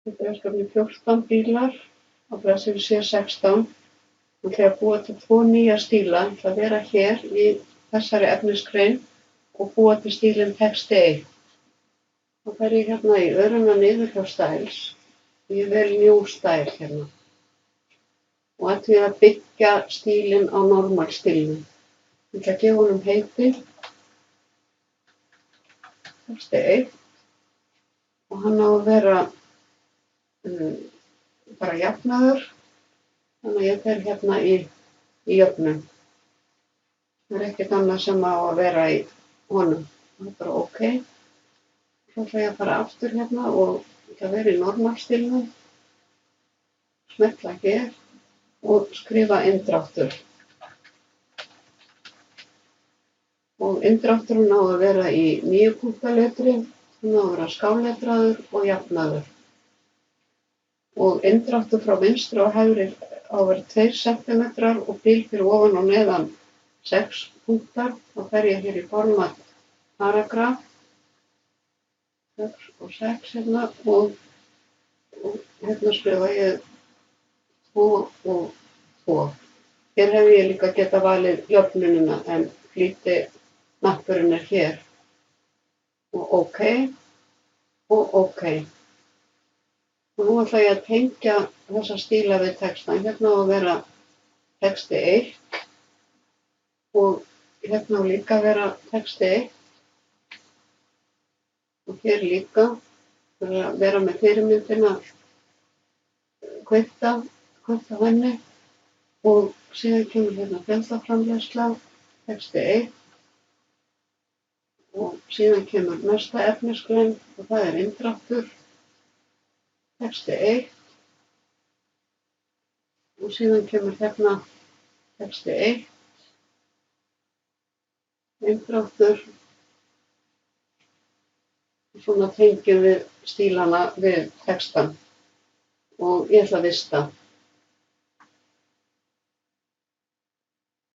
Þetta er verkefni 14 bílar á blaðsíðu 16. Ég ætla að búa til 2 nýja stíla. Ég ætla að vera hér í þessari efnisgrein og búa til stílinn texti 1. Þá fer ég hérna í öruna niður hjá Styles. Ég vel New Style hérna. Og ætlum ég að byggja stílinn á normal stílnum. Ég ætla að gefa honum heiti texti 1 og hann á að vera bara jafnaður. Þannig að ég fer hérna í jöfnun. Það er ekkert annað sem á að vera í honum. Það er bara OK. Svo ætla ég að fara aftur hérna og ég ætla að vera í normalstílnum. Smetla hér og skrifa inndráttur. Og inndrátturinn á að vera í 9 punkta letri. Hann á að vera skáletraður og jafnaður. Og inndráttur frá vinstri og hægri á að vera 2 cm og bil fyrir ofan og neðan 6 punktar. Þá fer ég hér í format paragraf 6 og 6 hérna og hérna skrifa ég 2 og 2. Hér hef ég líka getað valið jöfnunina en flýti hnappurinn er hér. Og OK og OK. Og nú ætla ég að tengja þessa stíla við textan. Hérna á að vera texti 1 og hérna á líka að vera texti 1 og hér líka fyrir að vera með fyrirmyndina kveikta henni og síðan kemur hérna fjöldaframleiðsla texti 1 og síðan kemur næsta efnisgrein og það er inndráttur texti 1 og síðan kemur hérna texti 1, inndráttur og svona tengjum við stílana við textan og ég ætla að vista.